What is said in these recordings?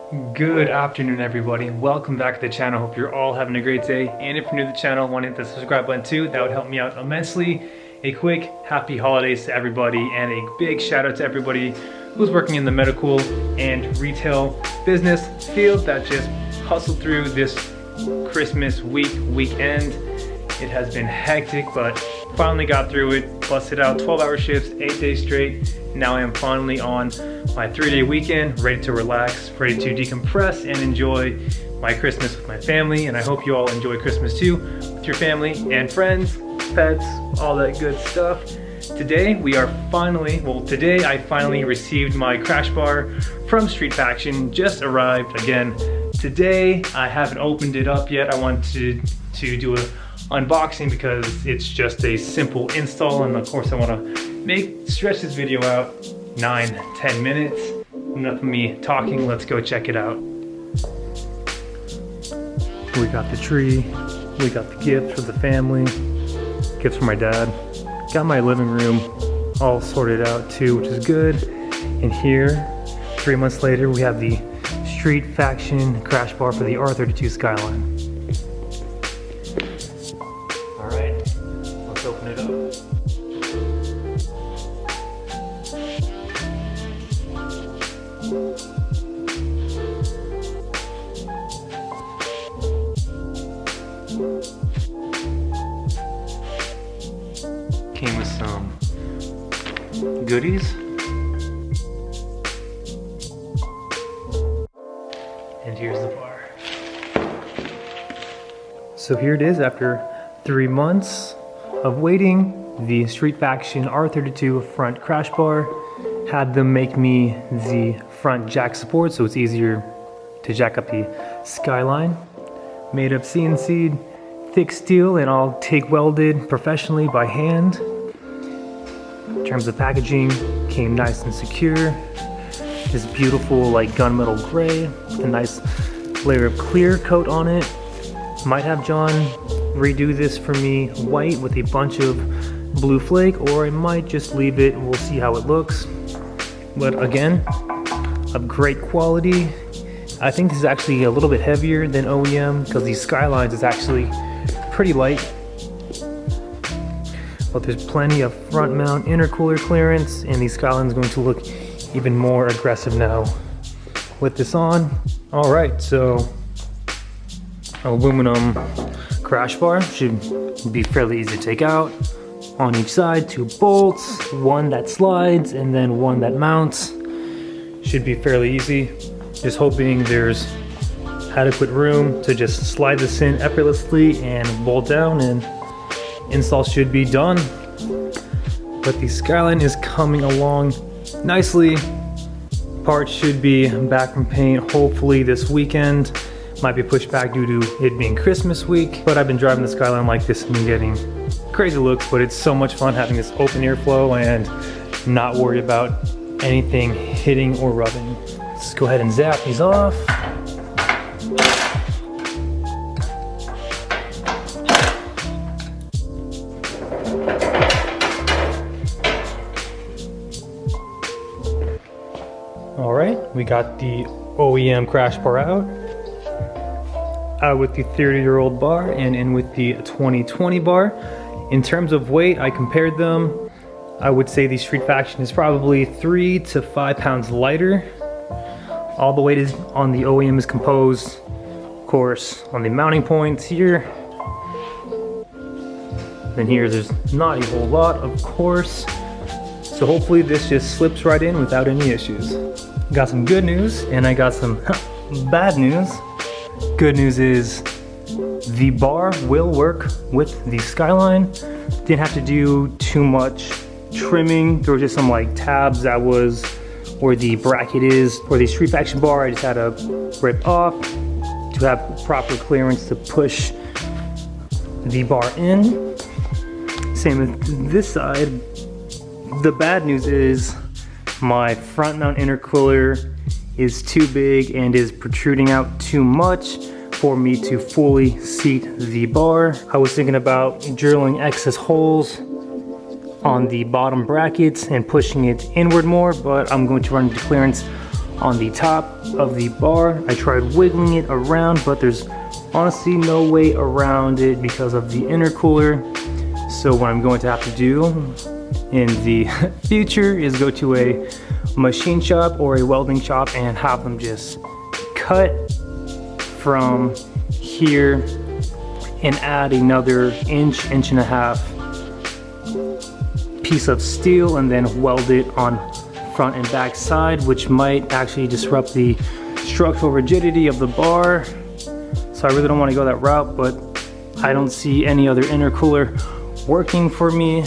Good afternoon, everybody. Welcome back to the channel. Hope you're all having a great day. And if you're new to the channel, want to hit the subscribe button too. That would help me out immensely. A quick happy holidays to everybody, and a big shout out to everybody who's working in the medical and retail business field that just hustled through this Christmas weekend. It has been hectic, but finally got through it, busted out 12-hour shifts, 8 days straight. Now I am finally on my 3-day weekend, ready to relax, ready to decompress and enjoy my Christmas with my family. And I hope you all enjoy Christmas too, with your family and friends, pets, all that good stuff. Today I finally received my crash bar from Street Faction, just arrived again today. I haven't opened it up yet. I wanted to do a unboxing because it's just a simple install, and of course I want to stretch this video out 9-10 minutes. Enough of me talking, let's go check it out. We got the tree, we got the gifts for the family, gifts for my dad, got my living room all sorted out too, which is good. And here, 3 months later, we have the Street Faction crash bar for the R32 Skyline. Let's open it up. Came with some goodies. And here's the bar. So here it is after 3 months of waiting. The Street Faction R32 front crash bar. Had them make me the front jack support so it's easier to jack up the Skyline. Made of CNC'd thick steel and all TIG welded professionally by hand. In terms of packaging, came nice and secure. This beautiful like gunmetal gray with a nice layer of clear coat on it. Might have John redo this for me white with a bunch of blue flake, or I might just leave it and we'll see how it looks. But again, of great quality. I think this is actually a little bit heavier than OEM because these Skylines is actually pretty light. But there's plenty of front mount intercooler clearance, and these Skylines going to look even more aggressive now with this on. All right, so aluminum crash bar should be fairly easy to take out. On each side, 2 bolts, one that slides and then one that mounts. Should be fairly easy. Just hoping there's adequate room to just slide this in effortlessly and bolt down, and install should be done. But the Skyline is coming along nicely. Parts should be back from paint hopefully this weekend. Might be pushed back due to it being Christmas week, but I've been driving the Skyline like this and getting crazy looks, but it's so much fun having this open airflow and not worry about anything hitting or rubbing. Let's go ahead and zap these off. All right, we got the OEM crash bar out with the 30-year-old bar and in with the 2020 bar. In terms of weight, I compared them. I would say the Street Faction is probably 3 to 5 pounds lighter. All the weight is on the OEM is composed, of course, on the mounting points here. Then here, there's not a whole lot, of course. So hopefully this just slips right in without any issues. Got some good news and I got some bad news. Good news is the bar will work with the Skyline. Didn't have to do too much trimming. There were just some like tabs that was where the bracket is for the Street Faction bar. I just had to rip off to have proper clearance to push the bar in. Same with this side. The bad news is my front mount intercooler is too big and is protruding out too much for me to fully seat the bar. I was thinking about drilling excess holes on the bottom brackets and pushing it inward more, but I'm going to run into clearance on the top of the bar. I tried wiggling it around, but there's honestly no way around it because of the intercooler. So what I'm going to have to do in the future is go to a machine shop or a welding shop and have them just cut from here and add another inch and a half piece of steel and then weld it on front and back side, which might actually disrupt the structural rigidity of the bar. So I really don't want to go that route, but I don't see any other intercooler working for me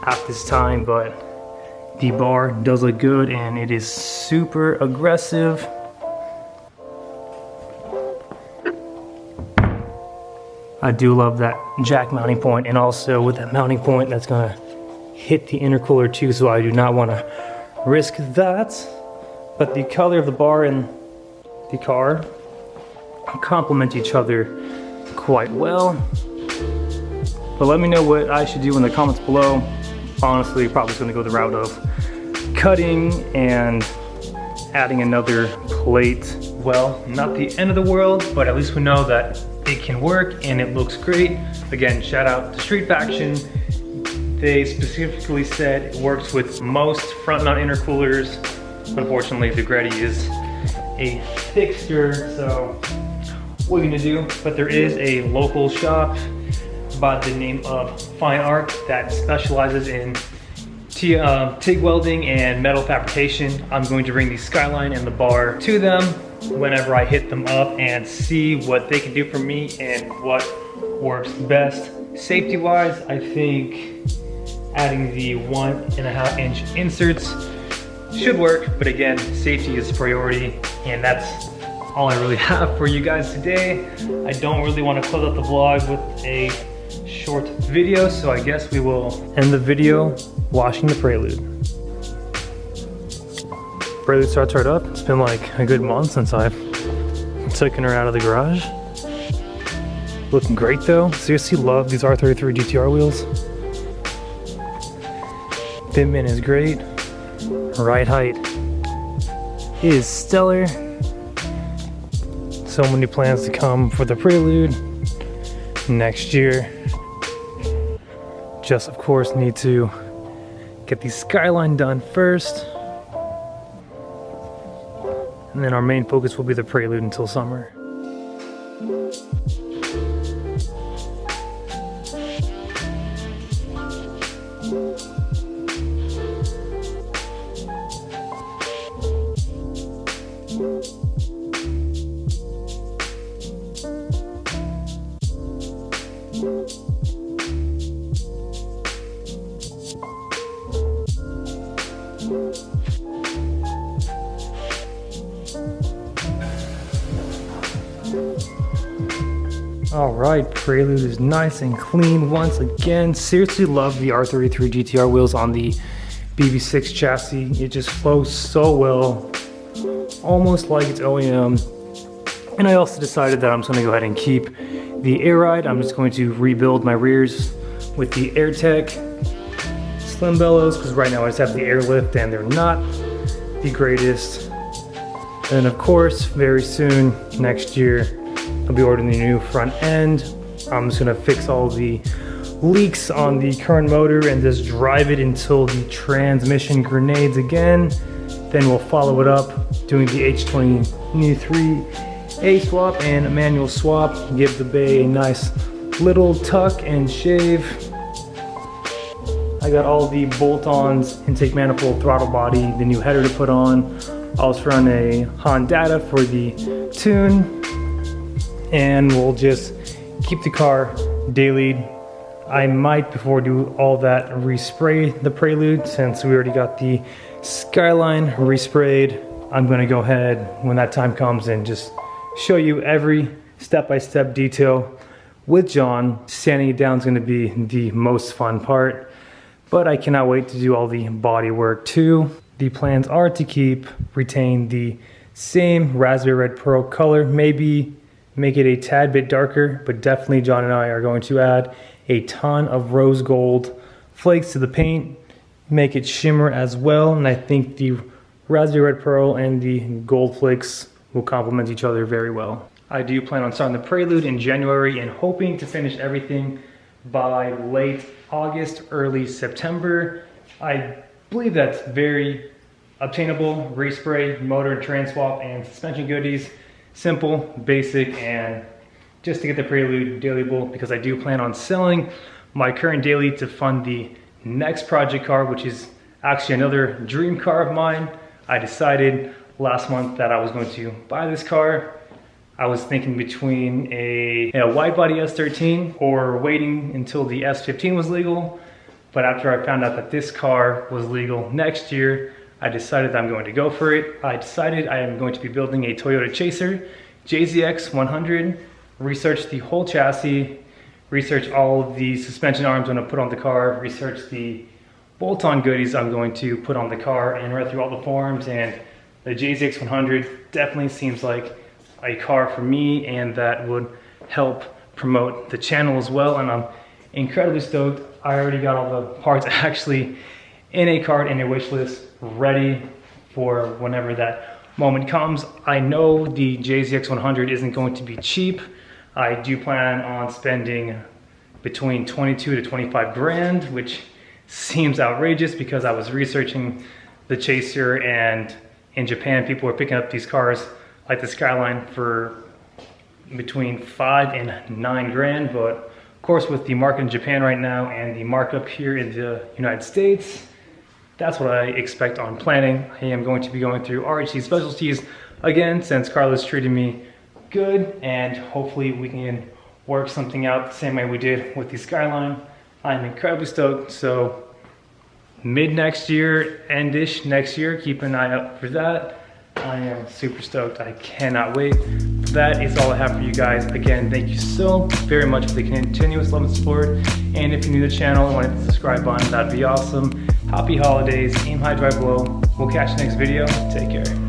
at this time. But the bar does look good and it is super aggressive. I do love that jack mounting point, and also with that mounting point that's gonna hit the intercooler too, so I do not want to risk that. But the color of the bar and the car complement each other quite well. But let me know what I should do in the comments below. Honestly, probably going to go the route of cutting and adding another plate. Well, not the end of the world, but at least we know that it can work and it looks great. Again, shout out to Street Faction. They specifically said it works with most front mount intercoolers. Unfortunately, the Greddy is a fixture, so what are you gonna do? But there is a local shop by the name of Fine Art that specializes in TIG welding and metal fabrication. I'm going to bring the Skyline and the bar to them whenever I hit them up and see what they can do for me and what works best. Safety wise, I think adding the 1.5 inch inserts should work, but again, safety is priority, and that's all I really have for you guys today. I don't really want to close out the vlog with a short video, so I guess we will end the video washing the Prelude. Prelude starts right up. It's been like a good month since I've taken her out of the garage. Looking great though. Seriously love these R32 GTR wheels. Fitment is great. Ride height is stellar. So many plans to come for the Prelude next year. Just of course need to get the Skyline done first. And then our main focus will be the Prelude until summer. Alright, Prelude is nice and clean once again. Seriously love the R33 GTR wheels on the BB6 chassis. It just flows so well, almost like it's OEM. And I also decided that I'm just going to go ahead and keep the air ride. I'm just going to rebuild my rears with the AirTech slim bellows, because right now I just have the airlift and they're not the greatest. And of course, very soon, next year, I'll be ordering the new front end. I'm just gonna fix all the leaks on the current motor and just drive it until the transmission grenades again. Then we'll follow it up doing the H23A swap and a manual swap. Give the bay a nice little tuck and shave. I got all the bolt-ons, intake manifold, throttle body, the new header to put on. I'll just run a Honda for the tune. And we'll just keep the car daily. I might, before I do all that, respray the Prelude, since we already got the Skyline resprayed. I'm gonna go ahead when that time comes and just show you every step-by-step detail with John. Sanding it down is gonna be the most fun part, but I cannot wait to do all the body work too. The plans are to retain the same raspberry red pearl color, maybe make it a tad bit darker, but definitely John and I are going to add a ton of rose gold flakes to the paint, make it shimmer as well. And I think the Raspberry Red Pearl and the Gold Flakes will complement each other very well. I do plan on starting the Prelude in January and hoping to finish everything by late August, early September. I believe that's very obtainable. Respray, motor and trans swap, and suspension goodies. Simple, basic, and just to get the Prelude dailyable, because I do plan on selling my current daily to fund the next project car, which is actually another dream car of mine. I decided last month that I was going to buy this car. I was thinking between a wide body S13 or waiting until the S15 was legal. But after I found out that this car was legal next year, I decided that I'm going to go for it. I decided I am going to be building a Toyota Chaser JZX 100, research the whole chassis, research all of the suspension arms I'm going to put on the car, research the bolt-on goodies I'm going to put on the car, and read through all the forums. And the JZX 100 definitely seems like a car for me, and that would help promote the channel as well. And I'm incredibly stoked. I already got all the parts actually in a cart, in a wish list, ready for whenever that moment comes. I know the JZX 100 isn't going to be cheap. I do plan on spending between 22 to 25 grand, which seems outrageous because I was researching the Chaser, and in Japan people were picking up these cars like the Skyline for between 5 and 9 grand. But of course, with the market in Japan right now and the markup here in the United States, that's what I expect on planning. I am going to be going through RHC Specialties again, since Carlos treated me good, and hopefully we can work something out the same way we did with the Skyline. I'm incredibly stoked. So mid next year, endish next year, keep an eye out for that. I am super stoked. I cannot wait. That is all I have for you guys. Again, thank you so very much for the continuous love and support. And if you're new to the channel and want to hit the subscribe button, that'd be awesome. Happy holidays. Aim high, drive low. We'll catch you next video. Take care.